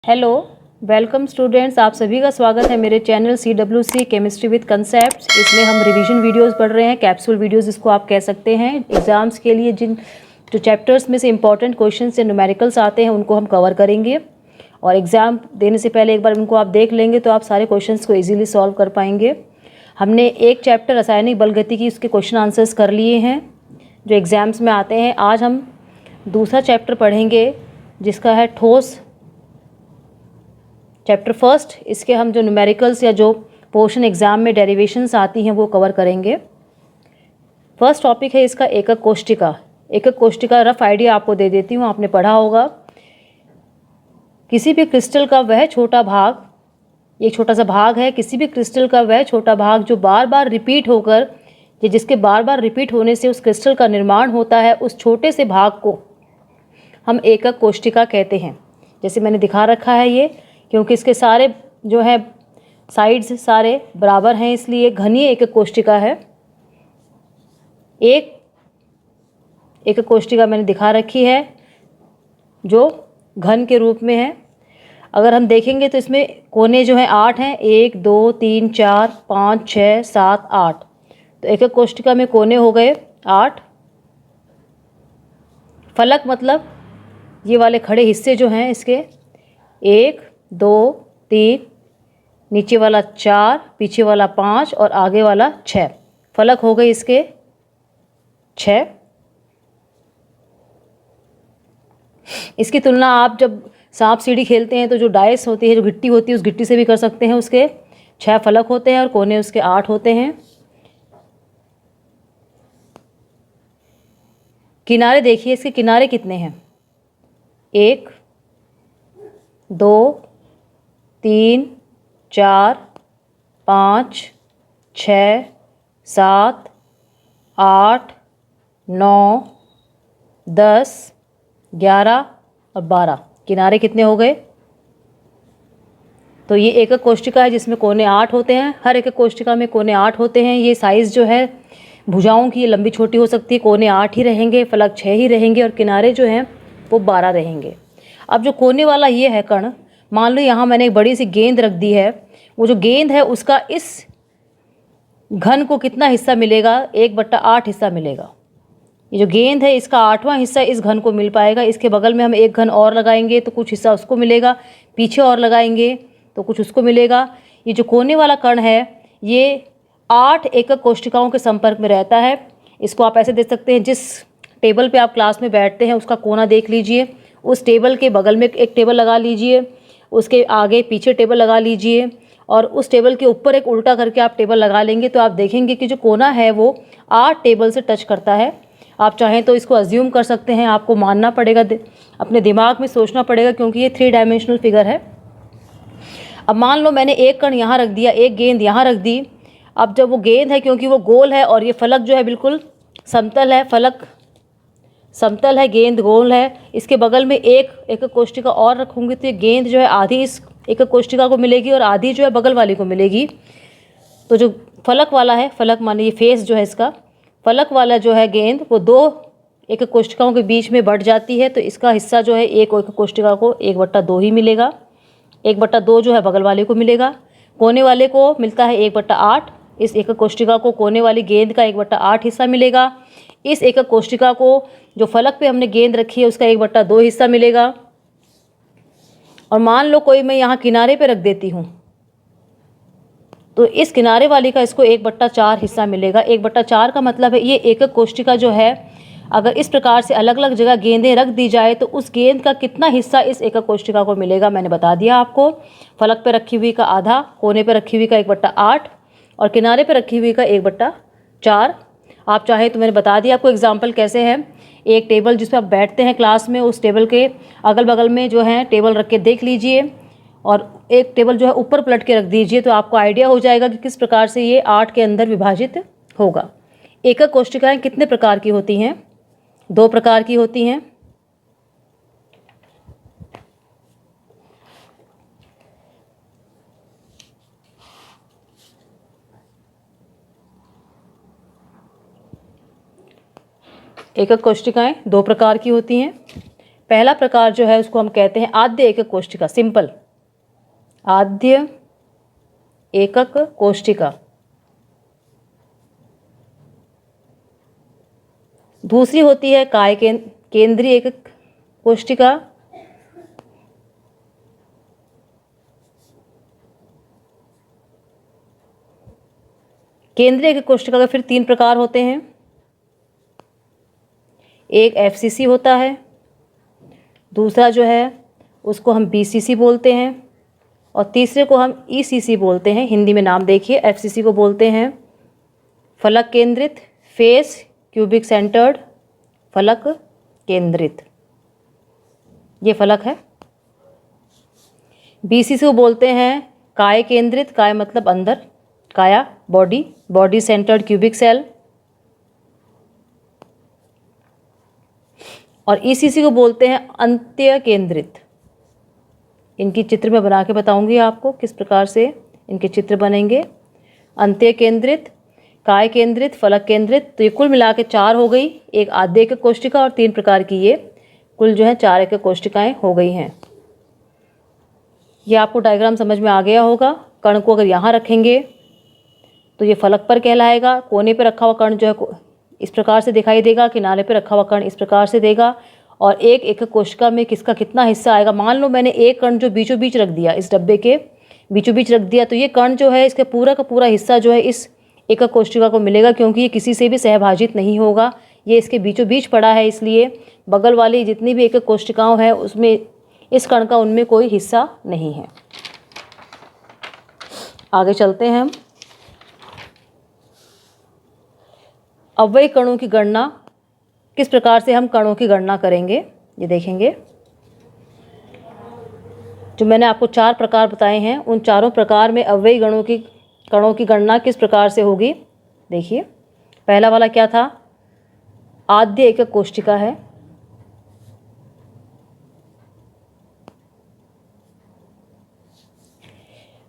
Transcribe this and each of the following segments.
Hello, welcome students. आप सभी का स्वागत है मेरे channel CWC chemistry with concepts. इसमें हम रिवीजन वीडियोस पढ़ रहे हैं, कैप्सूल वीडियोस इसको आप कह सकते हैं। एग्जाम्स के लिए जो चैप्टर्स में से इंपॉर्टेंट क्वेश्चंस या न्यूमेरिकल्स आते हैं उनको हम कवर करेंगे, और एग्ज़ाम देने से पहले एक बार उनको आप देख लेंगे तो आप सारे क्वेश्चंस को ईजिली सॉल्व कर पाएंगे। हमने एक चैप्टर रासायनिक बलगति की उसके क्वेश्चन आंसर्स कर लिए हैं जो एग्ज़ाम्स में आते हैं। आज हम दूसरा चैप्टर पढ़ेंगे जिसका है ठोस चैप्टर फर्स्ट। इसके हम जो न्यूमेरिकल्स या जो पोर्शन एग्जाम में डेरिवेशंस आती हैं वो कवर करेंगे। फर्स्ट टॉपिक है इसका एकक कोष्टिका। एकक कोष्टिका रफ आइडिया आपको दे देती हूँ, आपने पढ़ा होगा। किसी भी क्रिस्टल का वह छोटा भाग, एक छोटा सा भाग है, किसी भी क्रिस्टल का वह छोटा भाग जो बार बार रिपीट होकर या जिसके बार बार रिपीट होने से उस क्रिस्टल का निर्माण होता है, उस छोटे से भाग को हम एकक कोष्टिका कहते हैं। जैसे मैंने दिखा रखा है ये, क्योंकि इसके सारे जो है साइड्स सारे बराबर हैं, इसलिए घनीय एकक कोष्टिका है। एक एकक कोष्टिका मैंने दिखा रखी है जो घन के रूप में है। अगर हम देखेंगे तो इसमें कोने जो हैं 8 हैं, 1 2 3 4 5 6 7 8। तो एकक कोष्टिका में कोने हो गए 8। फलक मतलब ये वाले खड़े हिस्से जो हैं इसके 1 2 3, नीचे वाला 4, पीछे वाला 5 और आगे वाला 6। फलक हो गए इसके 6। इसकी तुलना आप जब सांप सीढ़ी खेलते हैं तो जो डाइस होती है, जो गिट्टी होती है, उस गिट्टी से भी कर सकते हैं। उसके 6 फलक होते हैं और कोने उसके 8 होते हैं। किनारे देखिए, इसके किनारे कितने हैं? 1 2 3 4 5 6 7 8 9 10 11 और 12। किनारे कितने हो गए? तो ये एकक कोष्टिका है जिसमें कोने 8 होते हैं। हर एकक कोष्टिका में कोने 8 होते हैं। ये साइज़ जो है भुजाओं की लंबी छोटी हो सकती है। कोने 8 ही रहेंगे, फलक 6 ही रहेंगे और किनारे जो हैं वो 12 रहेंगे। अब जो कोने वाला ये है कण, मान लो यहाँ मैंने एक बड़ी सी गेंद रख दी है। वो जो गेंद है उसका इस घन को कितना हिस्सा मिलेगा? 1/8 हिस्सा मिलेगा। ये जो गेंद है इसका 8वां हिस्सा इस घन को मिल पाएगा। इसके बगल में हम एक घन और लगाएंगे तो कुछ हिस्सा उसको मिलेगा, पीछे और लगाएंगे तो कुछ उसको मिलेगा। ये जो कोने वाला कण है ये 8 एकक कोष्टिकाओं के संपर्क में रहता है। इसको आप ऐसे देख सकते हैं, जिस टेबल पे आप क्लास में बैठते हैं उसका कोना देख लीजिए, उस टेबल के बगल में एक टेबल लगा लीजिए, उसके आगे पीछे टेबल लगा लीजिए और उस टेबल के ऊपर एक उल्टा करके आप टेबल लगा लेंगे तो आप देखेंगे कि जो कोना है वो 8 टेबल से टच करता है। आप चाहें तो इसको अज्यूम कर सकते हैं, आपको मानना पड़ेगा, अपने दिमाग में सोचना पड़ेगा, क्योंकि ये 3 डायमेंशनल फिगर है। अब मान लो मैंने एक कण यहाँ रख दिया, एक गेंद यहाँ रख दी। अब जब वो गेंद है, क्योंकि वो गोल है और ये फलक जो है बिल्कुल समतल है, फलक समतल है, गेंद गोल है, इसके बगल में एक एकक कोष्टिका और रखूँगी तो ये गेंद जो है आधी इस एकक कोष्टिका को मिलेगी और आधी जो है बगल वाली को मिलेगी। तो जो फलक वाला है, फलक माने ये फेस जो है इसका, फलक वाला जो है गेंद वो 2 एकक कोष्टिकाओं के बीच में बढ़ जाती है। तो इसका हिस्सा जो है एक एकक कोष्टिका को 1/2 ही मिलेगा। 1/2 जो है बगल वाले को मिलेगा। कोने वाले को मिलता है 1/8। इस एकक कोष्टिका को कोने वाली गेंद का 1/8 हिस्सा मिलेगा। इस एकक कोष्टिका को जो फलक पे हमने गेंद रखी है उसका 1/2 हिस्सा मिलेगा। और मान लो कोई मैं यहाँ किनारे पे रख देती हूँ तो इस किनारे वाली का इसको 1/4 हिस्सा मिलेगा। 1/4 का मतलब है ये एकक कोष्टिका जो है, अगर इस प्रकार से अलग अलग जगह गेंदें रख दी जाए तो उस गेंद का कितना हिस्सा इस एकक कोष्टिका को मिलेगा, मैंने बता दिया आपको। फलक पे रखी हुई का आधा, कोने पे रखी हुई का 1/8 और किनारे पे रखी हुई का 1/4। आप चाहे तो मैंने बता दिया आपको एग्जाम्पल कैसे है। एक टेबल जिस पर आप बैठते हैं क्लास में, उस टेबल के अगल बगल में जो है टेबल रख के देख लीजिए और एक टेबल जो है ऊपर पलट के रख दीजिए तो आपको आइडिया हो जाएगा कि किस प्रकार से ये 8 के अंदर विभाजित होगा। एकक कोष्टिकाएं कितने प्रकार की होती हैं? 2 प्रकार की होती हैं। एकक कोष्टिकाएं 2 प्रकार की होती हैं। पहला प्रकार जो है उसको हम कहते हैं आद्य एकक कोष्ठिका, सिंपल आद्य एकक कोष्ठिका। दूसरी होती है काय केंद्रीय एकक कोष्ठिका। केंद्रीय एकक कोष्ठिका के फिर 3 प्रकार होते हैं। एक एफसीसी होता है, दूसरा जो है उसको हम बीसीसी बोलते हैं, और तीसरे को हम ईसीसी बोलते हैं। हिंदी में नाम देखिए, एफसीसी को बोलते हैं फलक केंद्रित, फेस क्यूबिक सेंटर्ड, फलक केंद्रित, ये फलक है। बीसीसी को बोलते हैं काय केंद्रित, काय मतलब अंदर, काया body, body centred cubic cell, और ईसीसी को बोलते हैं अंत्य केंद्रित। इनकी चित्र मैं बना के बताऊंगी आपको किस प्रकार से इनके चित्र बनेंगे। अंत्य केंद्रित, काय केंद्रित, फलक केंद्रित, तो ये कुल मिला के 4 हो गई। एक आद्य एकक कोष्ठिका और 3 प्रकार की ये कुल जो है 4 एकक कोष्ठिकाएँ हो गई हैं। ये आपको डायग्राम समझ में आ गया होगा। कण को अगर यहाँ रखेंगे तो ये फलक पर कहलाएगा। कोने पर रखा हुआ कण जो है इस प्रकार से दिखाई देगा, किनारे पर रखा हुआ कण इस प्रकार से देगा। और एक एकक कोशिका में किसका कितना हिस्सा आएगा, मान लो मैंने एक कण जो बीचों बीच रख दिया, इस डब्बे के बीचों बीच रख दिया, तो ये कण जो है इसका पूरा का पूरा हिस्सा जो है इस एकक कोशिका को मिलेगा, क्योंकि ये किसी से भी सहभाजित नहीं होगा, ये इसके बीचों बीच पड़ा है। इसलिए बगल वाली जितनी भी एकक कोशिकाओं हैं उसमें इस कण का उनमें कोई हिस्सा नहीं है। आगे चलते हैं हम। अव्ययी कणों की गणना, किस प्रकार से हम कणों की गणना करेंगे ये देखेंगे। जो मैंने आपको 4 प्रकार बताए हैं, उन चारों प्रकार में अव्ययी कणों की गणना किस प्रकार से होगी देखिए। पहला वाला क्या था, आद्य एकक कोशिका है।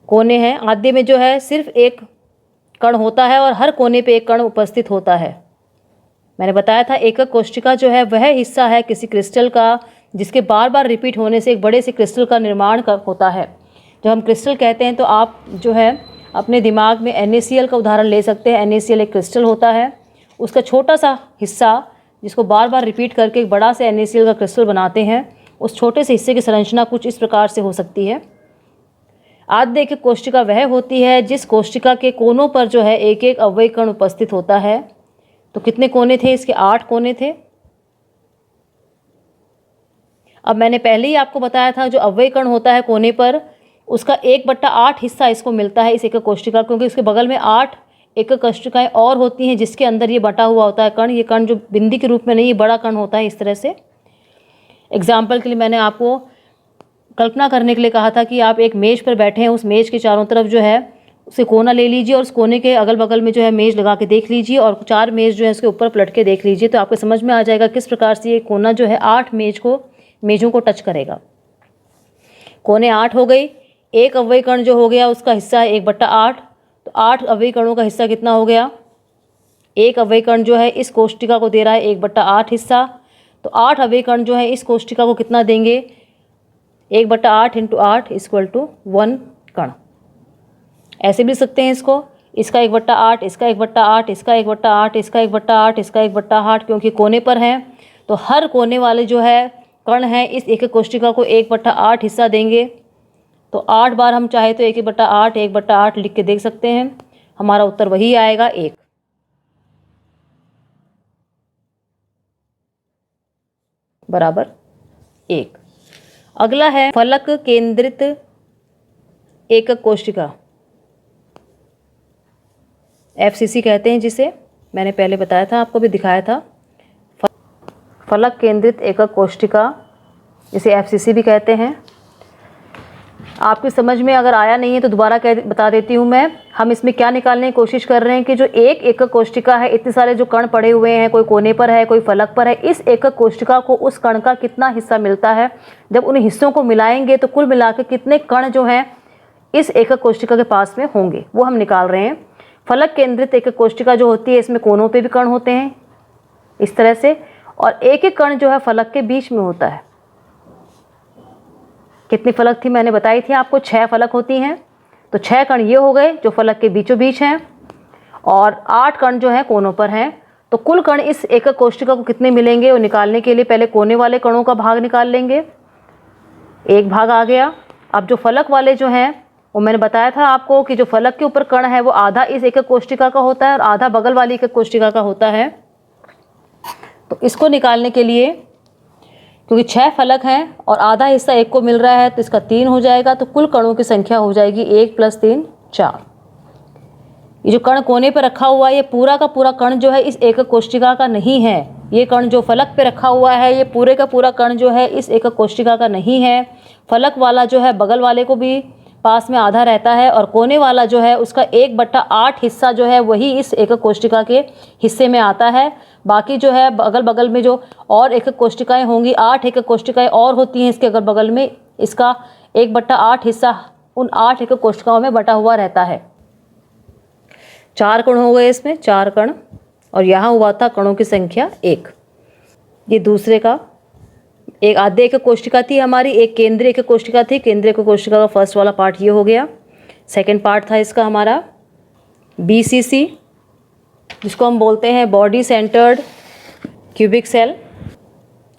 कोने हैं, आद्य में जो है सिर्फ एक कण होता है और हर कोने पे एक कण उपस्थित होता है। मैंने बताया था एकक कोशिका जो है वह हिस्सा है किसी क्रिस्टल का जिसके बार बार रिपीट होने से एक बड़े से क्रिस्टल का निर्माण होता है। जब हम क्रिस्टल कहते हैं तो आप जो है अपने दिमाग में NaCl का उदाहरण ले सकते हैं। NaCl एक क्रिस्टल होता है, उसका छोटा सा हिस्सा जिसको बार बार रिपीट करके एक बड़ा से NaCl का क्रिस्टल बनाते हैं, उस छोटे से हिस्से की संरचना कुछ इस प्रकार से हो सकती है। आद्य एकक कोशिका वह होती है जिस कोशिका के कोनों पर जो है एक एक अव्ययी कण उपस्थित होता है। तो कितने कोने थे इसके, 8 कोने थे। अब मैंने पहले ही आपको बताया था जो अव्ययी कण होता है कोने पर उसका 1/8 हिस्सा इसको मिलता है इस एकक कोशिका, क्योंकि उसके बगल में 8 एकक कोशिकाएं और होती हैं जिसके अंदर ये बटा हुआ होता है कण। ये कण जो बिंदी के रूप में नहीं, ये बड़ा कण होता है इस तरह से। एग्जाम्पल के लिए मैंने आपको कल्पना करने के लिए कहा था कि आप एक मेज पर बैठे हैं, उस मेज के चारों तरफ जो है उसे कोना ले लीजिए और उस कोने के अगल बगल में जो है मेज लगा के देख लीजिए और 4 मेज जो है उसके ऊपर पलट के देख लीजिए, तो आपको समझ में आ जाएगा किस प्रकार से ये कोना जो है 8 मेजों को टच करेगा। कोने 8 हो गई। एक अव्ययी कण जो हो गया उसका हिस्सा है 1/8, तो 8 अव्ययी कणों का हिस्सा कितना हो गया, एक अव्ययी कण जो है इस कोशिका को दे रहा है 1/8 हिस्सा, तो 8 अव्ययी कण जो है इस कोशिका को कितना देंगे, 1/8 × 8 = 1 कण। ऐसे भी सकते हैं इसको, इसका 1/8, इसका 1/8, इसका 1/8, इसका 1/8, इसका 1/8, क्योंकि कोने पर हैं तो हर कोने वाले जो है कण हैं इस एकक कोशिका को 1/8 हिस्सा देंगे। तो 8 बार हम चाहे तो 1/8 1/8 लिख के देख सकते हैं, हमारा उत्तर वही आएगा 1 बराबर 1। अगला है फलक केंद्रित एकक कोशिका, FCC कहते हैं जिसे, मैंने पहले बताया था, आपको भी दिखाया था। फलक केंद्रित एकक कोशिका जिसे FCC भी कहते हैं। आपकी समझ में अगर आया नहीं है तो दोबारा बता देती हूँ मैं। हम इसमें क्या निकालने की कोशिश कर रहे हैं कि जो एक एकक कोशिका है, इतने सारे जो कण पड़े हुए हैं, कोई कोने पर है कोई फलक पर है, इस एकक कोशिका को उस कण का कितना हिस्सा मिलता है। जब उन हिस्सों को मिलाएंगे तो कुल मिलाकर कितने कण जो हैं इस एकक कोशिका के पास में होंगे, वो हम निकाल रहे हैं। फलक केंद्रित एकक कोशिका जो होती है इसमें कोनों पे भी कण होते हैं इस तरह से, और एक एक कण जो है फलक के बीच में होता है। कितनी फलक थी मैंने बताई थी आपको, 6 फलक होती हैं। तो 6 कण ये हो गए जो फलक के बीचों बीच हैं, और 8 कण जो हैं कोनों पर हैं। तो कुल कण इस एकक कोष्ठिका को कितने मिलेंगे, वो निकालने के लिए पहले कोने वाले कणों का भाग निकाल लेंगे। एक भाग आ गया। अब जो फलक वाले जो हैं, वो मैंने बताया था आपको कि जो फलक के ऊपर कण है वो आधा इस एकक कोष्ठिका का होता है और आधा बगल वाली एकक कोष्ठिका का होता है। तो इसको निकालने के लिए, क्योंकि 6 फलक हैं और आधा हिस्सा एक को मिल रहा है, तो इसका 3 हो जाएगा। तो कुल कणों की संख्या हो जाएगी 1 + 3 4। ये जो कण कोने पर रखा हुआ है, ये पूरा का पूरा कण जो है इस एकक कोष्ठिका का नहीं है। ये कण जो फलक पे रखा हुआ है, ये पूरे का पूरा कण जो है इस एकक कोष्ठिका का नहीं है। फलक वाला जो है बगल वाले को भी पास में आधा रहता है, और कोने वाला जो है उसका 1/8 हिस्सा जो है वही इस एकक कोष्ठिका के हिस्से में आता है। बाकी जो है बगल बगल में जो और एकक कोष्ठिकाएँ होंगी, 8 एकक कोष्ठिकाएँ और होती हैं इसके अगल बगल में, इसका 1/8 हिस्सा उन 8 एकक कोष्ठिकाओं में बटा हुआ रहता है। 4 कण हो गए इसमें, 4 कण, और यहाँ हुआ था कणों की संख्या 1। ये दूसरे का एक आधे एकक कोष्ठिका थी हमारी, एक केंद्रीय एकक कोष्ठिका थी। केंद्रीय एकक कोष्ठिका का फर्स्ट वाला पार्ट ये हो गया। सेकंड पार्ट था इसका हमारा BCC, जिसको हम बोलते हैं body centred cubic cell,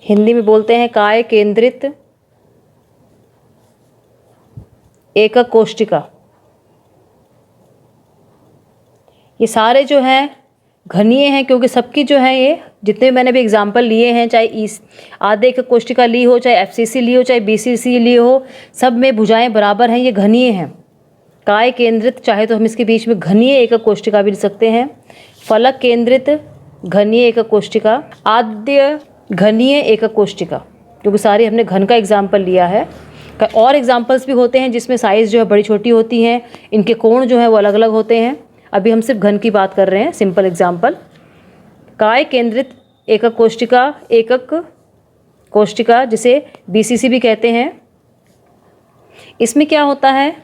Hindi में बोलते हैं काय केंद्रित एकक कोष्ठिका। ये सारे जो हैं घनीय हैं, क्योंकि सबकी जो है ये जितने मैंने भी एग्जाम्पल लिए हैं, चाहे आधे एकक कोष्ठिका ली हो, चाहे FCC ली हो, चाहे BCC ली हो, सब में भुजाएं बराबर हैं, ये घनीय हैं। काय केंद्रित, चाहे तो हम इसके बीच में घनीय एकक कोष्ठिका भी लिख सकते हैं। फलक केंद्रित घनीय एकक कोष्ठिका, आद्य घनीय एकक कोष्ठिका, क्योंकि सारी हमने घन का एग्जाम्पल लिया है। और एग्जाम्पल्स भी होते हैं जिसमें साइज़ जो है बड़ी छोटी होती हैं, इनके कोण जो है वो अलग अलग होते हैं। अभी हम सिर्फ घन की बात कर रहे हैं, सिंपल एग्जाम्पल। काय केंद्रित एकक कोष्ठिका जिसे BCC भी कहते हैं, इसमें क्या होता है,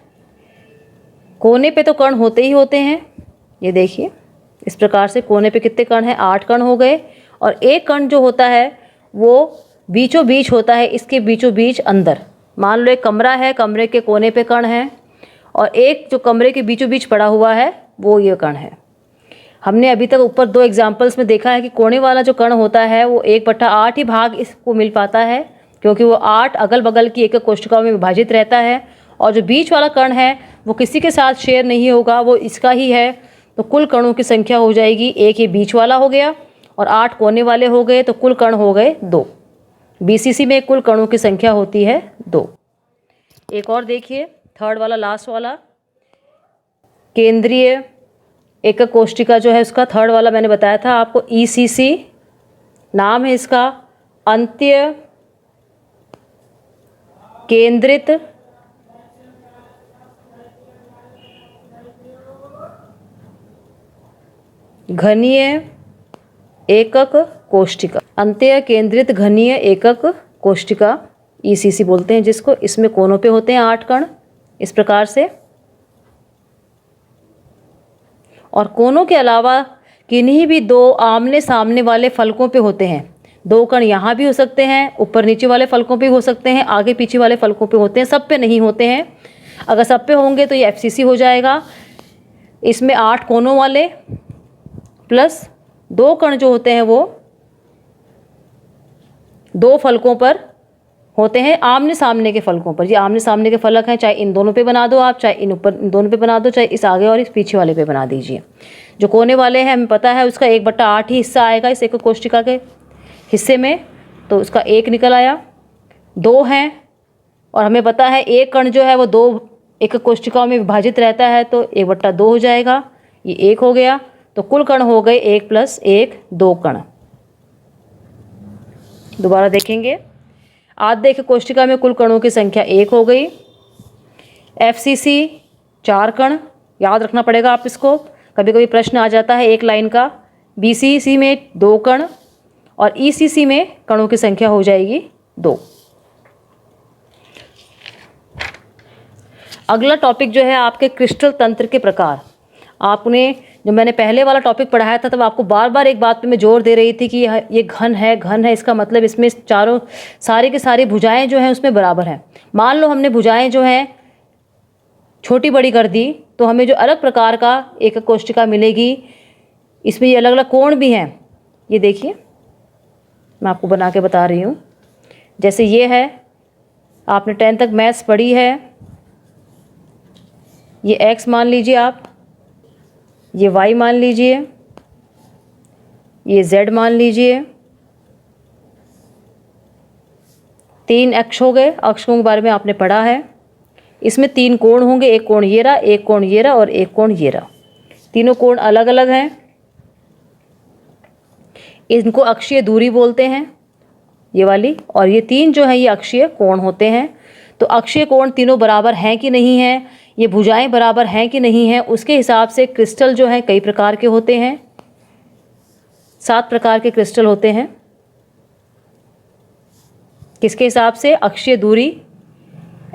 कोने पे तो कण होते ही होते हैं। ये देखिए इस प्रकार से कोने पे कितने कण हैं, 8 कण हो गए, और एक कण जो होता है वो बीचों बीच होता है, इसके बीचों बीच अंदर। मान लो एक कमरा है, कमरे के कोने पे कण है, और एक जो कमरे के बीचों बीच पड़ा हुआ है वो ये कण है। हमने अभी तक ऊपर 2 एग्जाम्पल्स में देखा है कि कोने वाला जो कण होता है वो 1/8 ही भाग इसको मिल पाता है, क्योंकि वो 8 अगल बगल की एकक कोष्ठिकाओं में विभाजित रहता है। और जो बीच वाला कण है वो किसी के साथ शेयर नहीं होगा, वो इसका ही है। तो कुल कणों की संख्या हो जाएगी, एक ये बीच वाला हो गया और 8 कोने वाले हो गए, तो कुल कण हो गए 2। BCC में कुल कणों की संख्या होती है 2। एक और देखिए, थर्ड वाला, लास्ट वाला, केंद्रीय एकक कोष्ठिका जो है उसका थर्ड वाला मैंने बताया था आपको, ECC नाम है इसका, अंत्य केंद्रित घनीय एकक कोष्ठिका, अंत्य केंद्रित घनीय एकक कोष्ठिका ECC बोलते हैं जिसको। इसमें कोनों पे होते हैं 8 कण इस प्रकार से, और कोनों के अलावा किन्हीं भी 2 आमने सामने वाले फलकों पे होते हैं। 2 कण यहाँ भी हो सकते हैं, ऊपर नीचे वाले फलकों पे हो सकते हैं, आगे पीछे वाले फलकों पे होते हैं, सब पे नहीं होते हैं। अगर सब पे होंगे तो ये FCC हो जाएगा। इसमें 8 कोनों वाले प्लस 2 कण जो होते हैं वो 2 फलकों पर होते हैं, आमने सामने के फलकों पर। ये आमने सामने के फलक हैं, चाहे इन दोनों पे बना दो आप, चाहे इन ऊपर इन दोनों पे बना दो, चाहे इस आगे और इस पीछे वाले पे बना दीजिए। जो कोने वाले हैं हमें पता है उसका 1/8 ही हिस्सा आएगा इस एकक कोष्ठिका के हिस्से में, तो उसका 1 निकल आया। 2 हैं और हमें पता है एक कण जो है वो 2 एकक कोष्ठिकाओं में विभाजित रहता है, तो 1/2 हो जाएगा, ये 1 हो गया। तो कुल कण हो गए 1 + 1 2 कण। दोबारा देखेंगे, आधे एकक कोष्ठिका में कुल कणों की संख्या 1 हो गई। FCC 4 कण, याद रखना पड़ेगा आप इसको, कभी कभी प्रश्न आ जाता है एक लाइन का। BCC में 2 कण और ECC में कणों की संख्या हो जाएगी 2। अगला टॉपिक जो है आपके क्रिस्टल तंत्र के प्रकार। आपने जो मैंने पहले वाला टॉपिक पढ़ाया था तब आपको बार बार एक बात पे मैं जोर दे रही थी कि ये घन है, घन है, इसका मतलब इसमें चारों सारी की सारी भुजाएं जो हैं उसमें बराबर हैं। मान लो हमने भुजाएं जो हैं छोटी बड़ी कर दी तो हमें जो अलग प्रकार का एकक कोष्टिका मिलेगी। इसमें ये अलग अलग कोण भी हैं, ये देखिए मैं आपको बना के बता रही हूँ। जैसे ये है, आपने 10 तक मैथ्स पढ़ी है, ये x मान लीजिए आप, ये y मान लीजिए, ये z मान लीजिए। 3 अक्ष हो गए, अक्षों के बारे में आपने पढ़ा है। इसमें 3 कोण होंगे, एक कोण ये रहा, एक कोण ये रहा और एक कोण ये रहा। तीनों कोण अलग अलग हैं, इनको अक्षीय दूरी बोलते हैं, ये वाली। और ये 3 जो है ये अक्षीय कोण होते हैं। तो अक्षीय कोण तीनों बराबर हैं कि नहीं हैं, ये भुजाएं बराबर हैं कि नहीं हैं, उसके हिसाब से क्रिस्टल जो है कई प्रकार के होते हैं। 7 प्रकार के क्रिस्टल होते हैं। किसके हिसाब से? अक्षीय दूरी,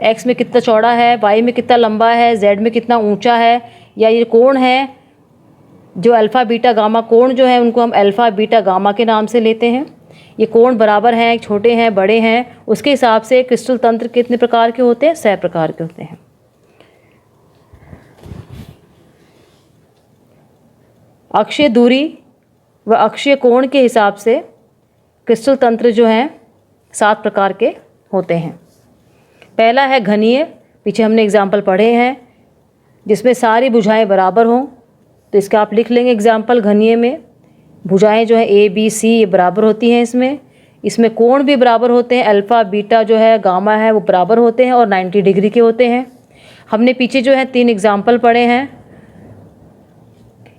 x में कितना चौड़ा है, y में कितना लंबा है, z में कितना ऊंचा है, या ये कोण है जो अल्फ़ा बीटा गामा कोण जो है उनको हम अल्फ़ा बीटा गामा के नाम से लेते हैं। ये कोण बराबर हैं, छोटे हैं, बड़े हैं, उसके हिसाब से क्रिस्टल तंत्र कितने प्रकार के होते हैं? 6 प्रकार के होते हैं। अक्षीय दूरी व अक्षीय कोण के हिसाब से क्रिस्टल तंत्र जो हैं 7 प्रकार के होते हैं। पहला है घनीय, पीछे हमने एग्जाम्पल पढ़े हैं, जिसमें सारी भुजाएं बराबर हों। तो इसका आप लिख लेंगे एग्जाम्पल। घनीय में भुजाएं जो है ए बी सी ये बराबर होती हैं। इसमें कोण भी बराबर होते हैं, अल्फ़ा बीटा जो है गामा है वो बराबर होते हैं और 90 डिग्री के होते हैं। हमने पीछे जो है 3 एग्जाम्पल पढ़े हैं,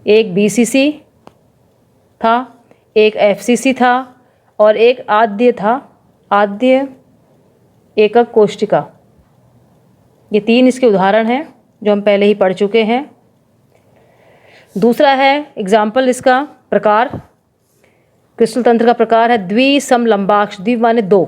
एक BCC था, एक FCC था और एक आद्य था, आद्य एकक कोष्टिका। ये 3 इसके उदाहरण हैं जो हम पहले ही पढ़ चुके हैं। दूसरा है एग्जाम्पल इसका प्रकार, क्रिस्टल तंत्र का प्रकार है द्विसमलंबाक्ष। द्वि माने 2,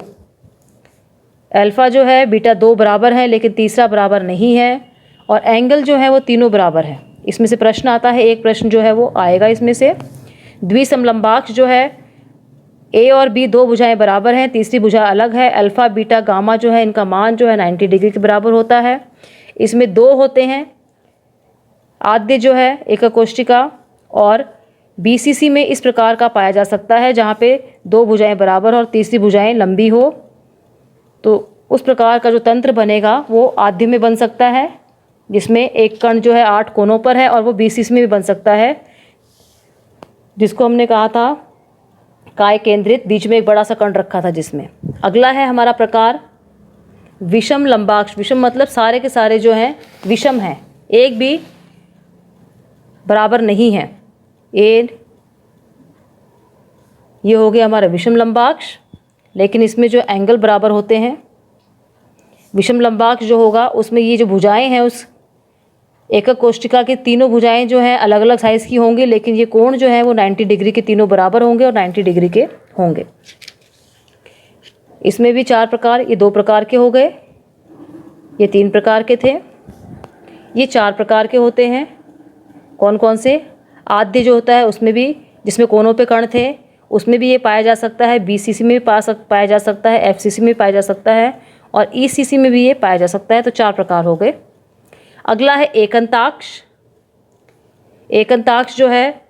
अल्फ़ा जो है बीटा 2 बराबर है लेकिन तीसरा बराबर नहीं है, और एंगल जो है वो तीनों बराबर है। इसमें से प्रश्न आता है, एक प्रश्न जो है वो आएगा इसमें से। द्विसमलंबाक्ष जो है ए और बी 2 भुजाएं बराबर हैं, तीसरी भुजा अलग है। अल्फ़ा बीटा गामा जो है इनका मान जो है 90 डिग्री के बराबर होता है। इसमें 2 होते हैं, आद्य जो है एकक कोष्टिका, और BCC में इस प्रकार का पाया जा सकता है जहाँ पे 2 भुजाएं बराबर और तीसरी भुजाएं लंबी हो। तो उस प्रकार का जो तंत्र बनेगा वो आद्य में बन सकता है, जिसमें एक कण जो है 8 कोनों पर है, और वो BCC में भी बन सकता है, जिसको हमने कहा था काय केंद्रित, बीच में एक बड़ा सा कण रखा था जिसमें। अगला है हमारा प्रकार विषम लंबाक्ष। विषम मतलब सारे के सारे जो हैं विषम हैं, एक भी बराबर नहीं है। ये हो गया हमारा विषम लंबाक्ष, लेकिन इसमें जो एंगल बराबर होते हैं। विषम लंबाक्ष जो होगा उसमें ये जो भुजाएं हैं उस एकक कोष्टिका की तीनों भुजाएं जो हैं अलग अलग साइज़ की होंगी, लेकिन ये कोण जो है वो 90 डिग्री के तीनों बराबर होंगे और 90 डिग्री के होंगे। इसमें भी 4 प्रकार, ये 2 प्रकार के हो गए, ये 3 प्रकार के थे, ये 4 प्रकार के होते हैं। कौन कौन से? आद्य जो होता है उसमें भी, जिसमें कोनों पे कण थे, उसमें भी ये पाया जा सकता है। BCC में भी पाया जा सकता है, FCC में भी पाया जा सकता है, और ECC में भी ये पाया जा सकता है। तो 4 प्रकार हो गए। अगला है एकंताक्ष। एकंताक्ष जो है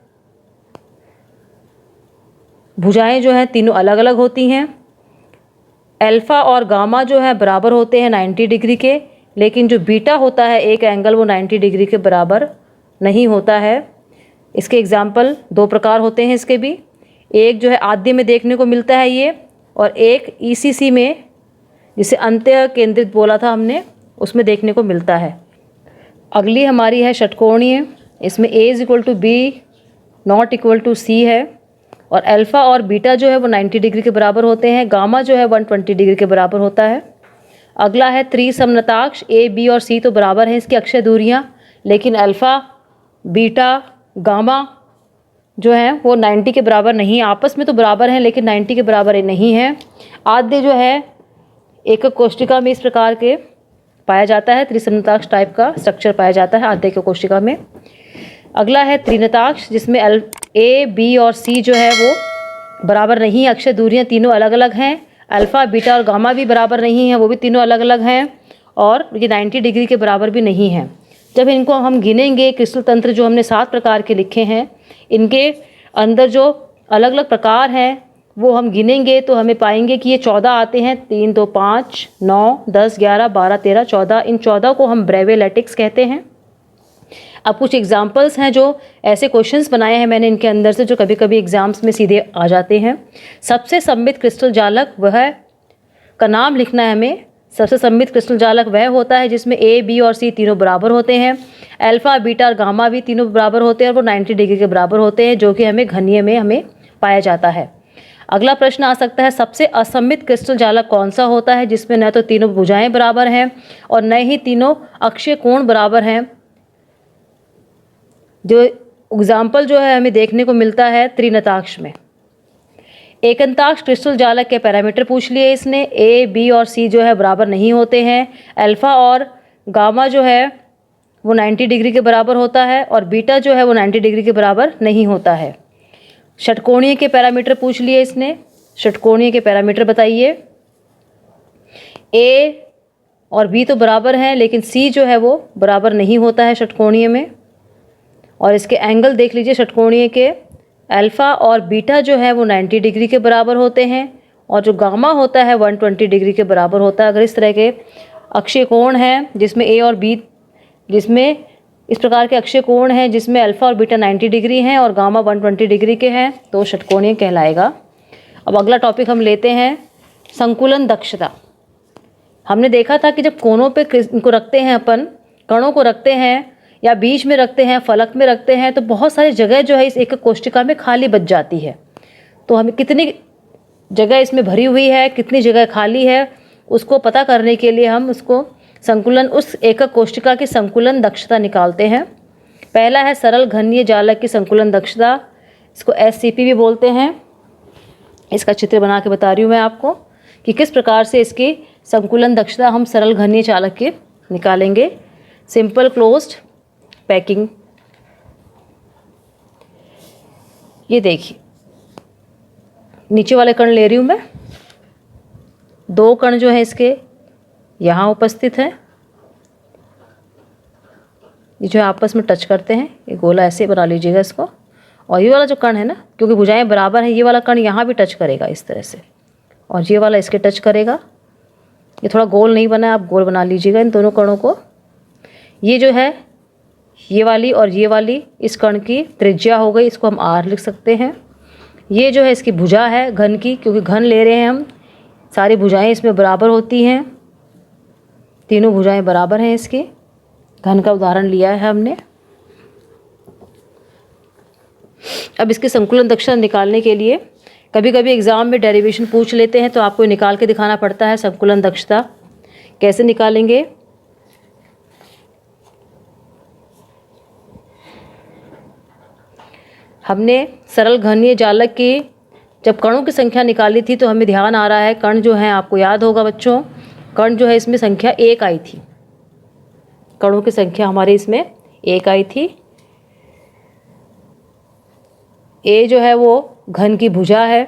भुजाएं जो हैं तीनों अलग अलग होती हैं। अल्फ़ा और गामा जो है बराबर होते हैं 90 डिग्री के, लेकिन जो बीटा होता है एक एंगल वो 90 डिग्री के बराबर नहीं होता है। इसके एग्जाम्पल 2 प्रकार होते हैं इसके भी, एक जो है आद्य में देखने को मिलता है ये, और एक ECC में, जिसे अंत्य केंद्रित बोला था हमने, उसमें देखने को मिलता है। अगली हमारी है षटकोणीय। इसमें A = B ≠ C है, और अल्फ़ा और बीटा जो है वो 90 डिग्री के बराबर होते हैं, गामा जो है 120 डिग्री के बराबर होता है। अगला है त्रिसमनताक्ष। A B और C तो बराबर हैं इसकी अक्षय दूरियाँ, लेकिन अल्फ़ा बीटा गामा जो है वो 90 के बराबर नहीं, आपस में तो बराबर हैं लेकिन 90 के बराबर नहीं है। आद्य जो है एकक कोष्टिका में इस प्रकार के पाया जाता है, त्रिसमनताक्ष टाइप का स्ट्रक्चर पाया जाता है आद्य एकक कोष्टिका में। अगला है त्रिनताक्ष, जिसमें ए, बी और सी जो है वो बराबर नहीं है। अक्षय दूरियां तीनों अलग अलग हैं। अल्फ़ा, बीटा और गामा भी बराबर नहीं हैं, वो भी तीनों अलग अलग हैं। और ये 90 डिग्री के बराबर भी नहीं हैं। जब इनको हम गिनेंगे, क्रिस्टल तंत्र जो हमने 7 प्रकार के लिखे हैं, इनके अंदर जो अलग अलग प्रकार हैं वो हम गिनेंगे तो हमें पाएंगे कि ये 14 आते हैं। 3, 2, 5, 9, 10, 11, 12, 13, 14। इन 14 को हम ब्रेवे लैटिक्स कहते हैं। अब कुछ एग्जाम्पल्स हैं जो ऐसे क्वेश्चंस बनाए हैं मैंने इनके अंदर से, जो कभी कभी एग्जाम्स में सीधे आ जाते हैं। सबसे सममित क्रिस्टल जालक वह का नाम लिखना है हमें। सबसे सममित क्रिस्टल जालक वह होता है जिसमें ए, बी और सी तीनों बराबर होते हैं। अल्फा, बीटा और गामा भी तीनों बराबर होते हैं और वो 90 डिग्री के बराबर होते हैं, जो कि हमें घनीय में हमें पाया जाता है। अगला प्रश्न आ सकता है, सबसे असममित क्रिस्टल जालक कौन सा होता है जिसमें न तो तीनों भुजाएं बराबर हैं और न ही तीनों अक्षीय कोण बराबर हैं। जो एग्जाम्पल जो है हमें देखने को मिलता है त्रिनताक्ष में। एकंताक्ष क्रिस्टल जालक के पैरामीटर पूछ लिए इसने। ए, बी और सी जो है बराबर नहीं होते हैं। अल्फा और गामा जो है वो 90 डिग्री के बराबर होता है और बीटा जो है वो 90 डिग्री के बराबर नहीं होता है। षटकोणीय के पैरामीटर पूछ लिए इसने। षटकोणीय के पैरामीटर बताइए। ए और बी तो बराबर हैं, लेकिन सी जो है वो बराबर नहीं होता है षटकोणीय में। और इसके एंगल देख लीजिए षटकोणीय के। अल्फ़ा और बीटा जो है वो 90 डिग्री के बराबर होते हैं और जो गामा होता है 120 डिग्री के बराबर होता है। अगर इस तरह के अक्षीय कोण हैं जिसमें ए और बी, जिसमें इस प्रकार के अक्षीय कोण हैं जिसमें अल्फ़ा और बीटा 90 डिग्री हैं और गामा 120 डिग्री के हैं, तो षटकोणीय कहलाएगा। अब अगला टॉपिक हम लेते हैं, संकुलन दक्षता। हमने देखा था कि जब कोनों पे इनको रखते हैं, अपन कणों को रखते हैं या बीच में रखते हैं, फलक में रखते हैं, तो बहुत सारी जगह जो है इस एक कोष्टिका में खाली बच जाती है। तो हमें कितनी जगह इसमें भरी हुई है, कितनी जगह खाली है, उसको पता करने के लिए हम उसको संकुलन, उस एकक कोष्टिका की संकुलन दक्षता निकालते हैं। पहला है सरल घनीय जालक की संकुलन दक्षता, इसको SCP भी बोलते हैं। इसका चित्र बना के बता रही हूँ मैं आपको कि किस प्रकार से इसकी संकुलन दक्षता हम सरल घनीय चालक की निकालेंगे। सिंपल क्लोज्ड पैकिंग, ये देखिए नीचे वाले कण ले रही हूँ मैं। 2 कण जो है इसके यहाँ उपस्थित है, ये जो आपस में टच करते हैं, ये गोला ऐसे बना लीजिएगा इसको। और ये वाला जो कण है ना, क्योंकि भुजाएं बराबर हैं, ये वाला कण यहाँ भी टच करेगा इस तरह से, और ये वाला इसके टच करेगा। ये थोड़ा गोल नहीं बना है, आप गोल बना लीजिएगा इन दोनों कणों को। ये जो है ये वाली और ये वाली इस कण की त्रिज्या हो गई, इसको हम R लिख सकते हैं। ये जो है इसकी भुजा है घन की, क्योंकि घन ले रहे हैं हम, सारी भुजाएं इसमें बराबर होती हैं, तीनों भुजाएं बराबर हैं इसकी। घन का उदाहरण लिया है हमने। अब इसके संकुलन दक्षता निकालने के लिए कभी कभी एग्जाम में डेरिवेशन पूछ लेते हैं, तो आपको निकाल के दिखाना पड़ता है संकुलन दक्षता। कैसे निकालेंगे? हमने सरल घनीय जालक की जब कणों की संख्या निकाली थी, तो हमें ध्यान आ रहा है कण जो है, आपको याद होगा बच्चों, कण जो है इसमें संख्या 1 आई थी। कणों की संख्या हमारे इसमें 1 आई थी। ए जो है वो घन की भुजा है,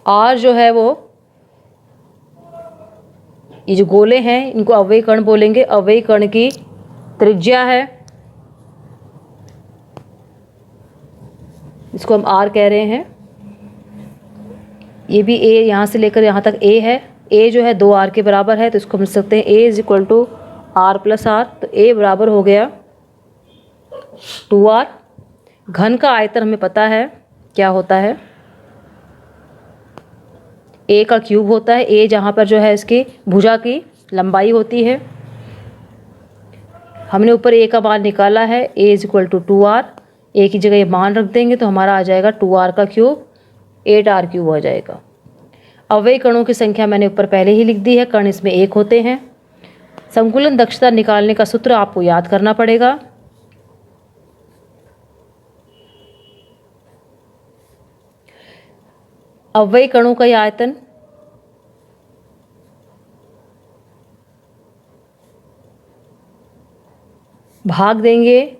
आर जो है वो, ये जो गोले हैं इनको अवयवी कण बोलेंगे, अवयवी कण की त्रिज्या है, इसको हम आर कह रहे हैं। ये भी ए, यहाँ से लेकर यहाँ तक ए है। ए जो है 2R के बराबर है, तो इसको हम लिख सकते हैं A is equal to R plus R। तो A बराबर हो गया 2R। घन का आयतन हमें पता है क्या होता है, A का क्यूब होता है। A जहाँ पर जो है इसकी भुजा की लंबाई होती है। हमने ऊपर A का मान निकाला है, A is equal to 2R। A की जगह ये मान रख देंगे तो हमारा आ जाएगा 2R का क्यूब, 8R क्यूब हो जाएगा। अवयवी कणों की संख्या मैंने ऊपर पहले ही लिख दी है, कण इसमें 1 होते हैं। संकुलन दक्षता निकालने का सूत्र आपको याद करना पड़ेगा। अवयवी कणों का आयतन भाग देंगे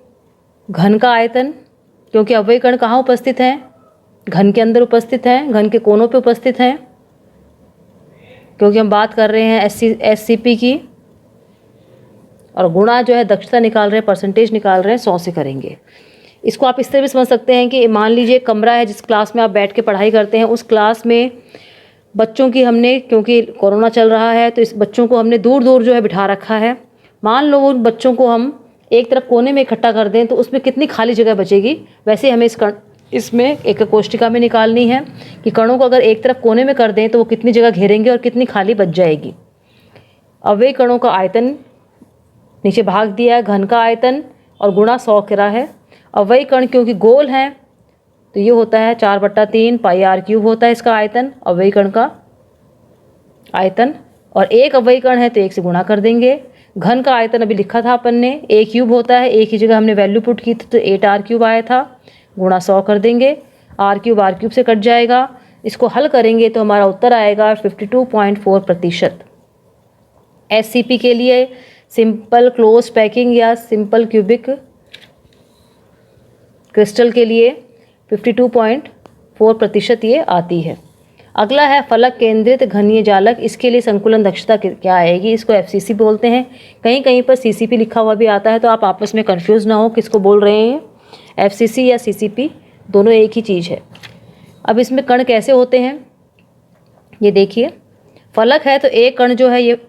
घन का आयतन, क्योंकि अवयव कण कहाँ उपस्थित हैं, घन के अंदर उपस्थित हैं, घन के कोनों पे उपस्थित हैं, क्योंकि हम बात कर रहे हैं एससीपी की। और गुणा जो है दक्षता निकाल रहे हैं, परसेंटेज निकाल रहे हैं, 100 से करेंगे। इसको आप इस तरह भी समझ सकते हैं कि मान लीजिए एक कमरा है जिस क्लास में आप बैठ के पढ़ाई करते हैं, उस क्लास में बच्चों की हमने, क्योंकि कोरोना चल रहा है तो इस बच्चों को हमने दूर दूर जो है बिठा रखा है। मान लो उन बच्चों को हम एक तरफ कोने में इकट्ठा कर दें तो उसमें कितनी खाली जगह बचेगी। वैसे हमें इसमें एक कोष्टिका में निकालनी है कि कणों को अगर एक तरफ कोने में कर दें तो वो कितनी जगह घेरेंगे और कितनी खाली बच जाएगी। अवयव कणों का आयतन नीचे भाग दिया है, घन का आयतन और गुणा 100 करा है। अवयव कण क्योंकि गोल हैं तो ये होता है 4/3 पाई r क्यूब होता है इसका आयतन, अवयव कण का आयतन। और एक अवयव कण है तो 1 से गुणा कर देंगे। घन का आयतन अभी लिखा था अपन ने, a क्यूब होता है, एक ही जगह हमने वैल्यू पुट की थी तो 8r क्यूब आया था, गुणा 100 कर देंगे। r क्यूब से कट जाएगा। इसको हल करेंगे तो हमारा उत्तर आएगा 52.4%। एससीपी के लिए सिंपल क्लोज पैकिंग या सिंपल क्यूबिक क्रिस्टल के लिए 52.4% ये आती है। अगला है फलक केंद्रित घनीय जालक। इसके लिए संकुलन दक्षता क्या आएगी, इसको एफसीसी बोलते हैं। कहीं कहीं पर सीसीपी लिखा हुआ भी आता है तो आप आपस में कंफ्यूज ना हो किसको बोल रहे हैं, एफसीसी या सीसीपी, दोनों एक ही चीज़ है। अब इसमें कण कैसे होते हैं ये देखिए। फलक है तो एक कण जो है, ये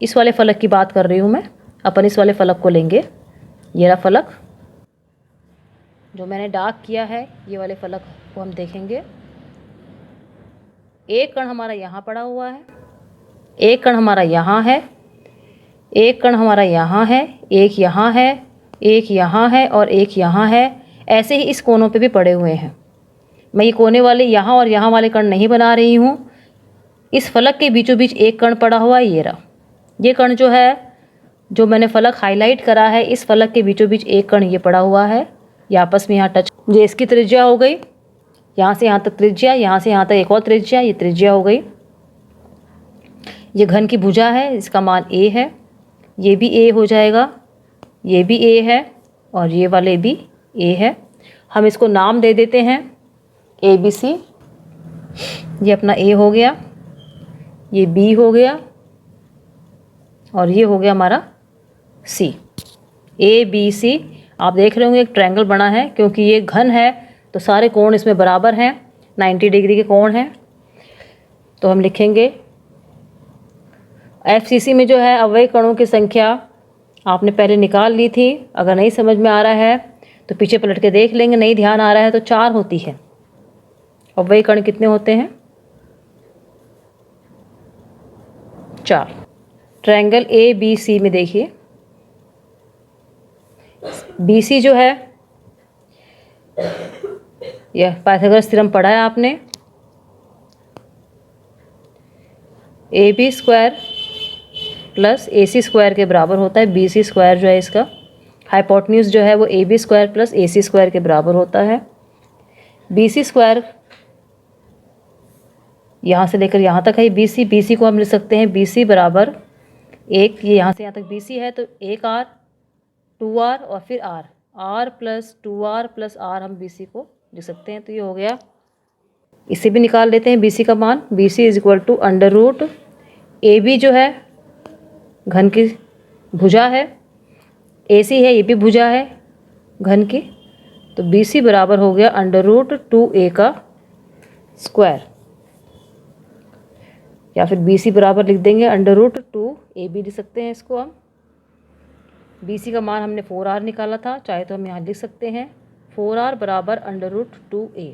इस वाले फलक की बात कर रही हूँ मैं, अपन इस वाले फलक को लेंगे। ये रहा फलक जो मैंने डार्क किया है, ये वाले फलक को हम देखेंगे। एक कण हमारा यहाँ पड़ा हुआ है, एक कण हमारा यहाँ है, एक कण हमारा यहाँ है, एक यहाँ है, एक यहाँ है और एक यहाँ है। ऐसे ही इस कोनों पे भी पड़े हुए हैं। मैं ये कोने वाले यहाँ और यहाँ वाले कण नहीं बना रही हूँ। इस फलक के बीचों बीच एक कण पड़ा हुआ है, ये रहा। ये कण जो है, जो मैंने फलक हाईलाइट करा है, इस फलक के बीचों बीच एक कण ये पड़ा हुआ है, ये आपस में यहाँ टच, ये इसकी त्रिज्या हो गई, यहाँ से यहाँ तक त्रिज्या, यहाँ से यहाँ तक एक और त्रिज्या, ये त्रिज्या हो गई। ये घन की भुजा है, इसका मान a है, ये भी a हो जाएगा, ये भी a है और ये वाले भी a है। हम इसको नाम दे देते हैं ABC। ये अपना a हो गया, ये B हो गया और ये हो गया हमारा C। ABC आप देख रहे होंगे एक ट्रायंगल बना है, क्योंकि ये घन है तो सारे कोण इसमें बराबर हैं, 90 डिग्री के कोण हैं। तो हम लिखेंगे एफसीसी में जो है अवयव कणों की संख्या आपने पहले निकाल ली थी। अगर नहीं समझ में आ रहा है तो पीछे पलट के देख लेंगे, नहीं ध्यान आ रहा है तो 4 होती है। अवयव कण कितने होते हैं, 4। ट्रायंगल ABC में देखिए, BC जो है, यह पाइथागोरस थ्योरम पढ़ा है आपने। AB square plus AC square के बराबर होता है। BC स्क्वायर जो है, इसका हाइपोटेन्यूज जो है वो AB square plus AC square के बराबर होता है। BC स्क्वायर यहाँ से लेकर यहाँ तक है BC को हम लिख सकते हैं BC बराबर 1, ये यहाँ से यहाँ तक BC है तो 1R 2R और फिर R plus 2R plus R हम BC को लिख सकते हैं। तो ये हो गया, इसे भी निकाल लेते हैं BC का मान। BC is equal to under root AB जो है घन की भुजा है, AC है ये भी भुजा है घन की, तो BC बराबर हो गया अंडर रूट 2A का स्क्वायर, या फिर BC बराबर लिख देंगे अंडर रूट 2AB लिख सकते हैं इसको हम। BC का मान हमने 4R निकाला था, चाहे तो हम यहाँ लिख सकते हैं 4R बराबर अंडर रूट 2A।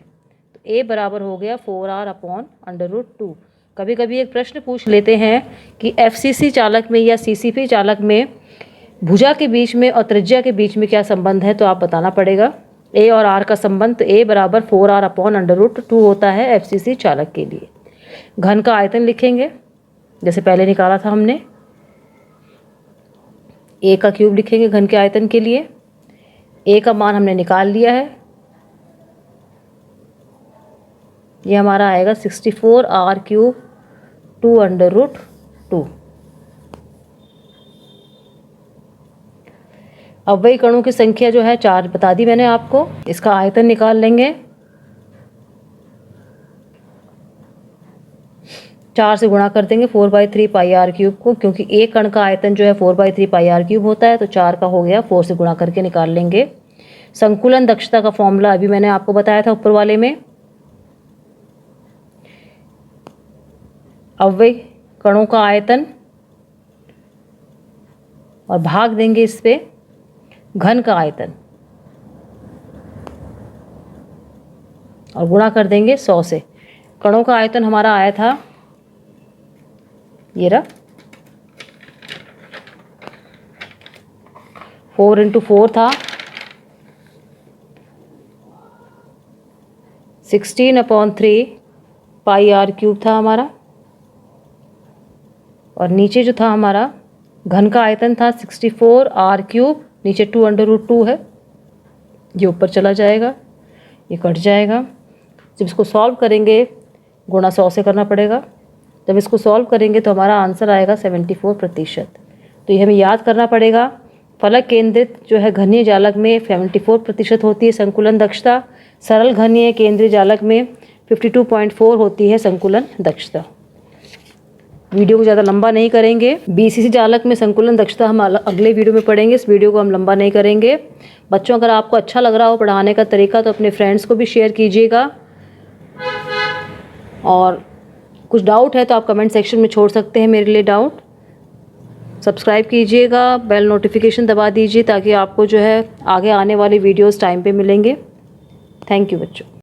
तो A बराबर हो गया 4R अपॉन अंडर रूट 2। कभी कभी एक प्रश्न पूछ लेते हैं कि FCC चालक में या CCP चालक में भुजा के बीच में और त्रिज्या के बीच में क्या संबंध है, तो आप बताना पड़ेगा। A और R का संबंध, तो A बराबर 4R अपॉन अंडर रूट 2 होता है FCC चालक के लिए। घन का आयतन लिखेंगे जैसे पहले निकाला था हमने, A का क्यूब लिखेंगे घन के आयतन के लिए। A का मान हमने निकाल लिया है, ये हमारा आएगा 64R क्यूब 2 अंडर रूट 2। अव्ययी कणों की संख्या जो है 4 बता दी मैंने आपको। इसका आयतन निकाल लेंगे। 4 से गुणा कर देंगे 4/3 पाई आर क्यूब को, क्योंकि एक कण का आयतन जो है 4/3 पाई आर क्यूब होता है, तो 4 का हो गया, 4 से गुणा करके निकाल लेंगे। संकुलन दक्षता का फॉर्मूला अभी मैंने आपको बताया था ऊपर वाले में। अव्ययी कणों का आयतन और भाग देंगे इस पे घन का आयतन और गुणा कर देंगे 100 से। कणों का आयतन हमारा आया था, ये रहा, 4 × 4 था, 16/3 पाई आर क्यूब था हमारा। और नीचे जो था हमारा घन का आयतन था 64 आर क्यूब, नीचे 2/√2 है, ये ऊपर चला जाएगा, ये कट जाएगा। जब इसको सॉल्व करेंगे, गुणा 100 से करना पड़ेगा। जब इसको सॉल्व करेंगे तो हमारा आंसर आएगा 74%। तो ये हमें याद करना पड़ेगा। फलक केंद्रित जो है घनीय जालक में 74% होती है संकुलन दक्षता। सरल घनीय केंद्रीय जालक में 52.4 होती है संकुलन दक्षता। वीडियो को ज़्यादा लंबा नहीं करेंगे। बीसीसी जालक में संकुलन दक्षता हम अगले वीडियो में पढ़ेंगे, इस वीडियो को हम लंबा नहीं करेंगे। बच्चों, अगर आपको अच्छा लग रहा हो पढ़ाने का तरीका तो अपने फ्रेंड्स को भी शेयर कीजिएगा। और कुछ डाउट है तो आप कमेंट सेक्शन में छोड़ सकते हैं मेरे लिए डाउट। सब्सक्राइब कीजिएगा, बेल नोटिफिकेशन दबा दीजिए ताकि आपको जो है आगे आने वाली वीडियोस टाइम पे मिलेंगे। थैंक यू बच्चों।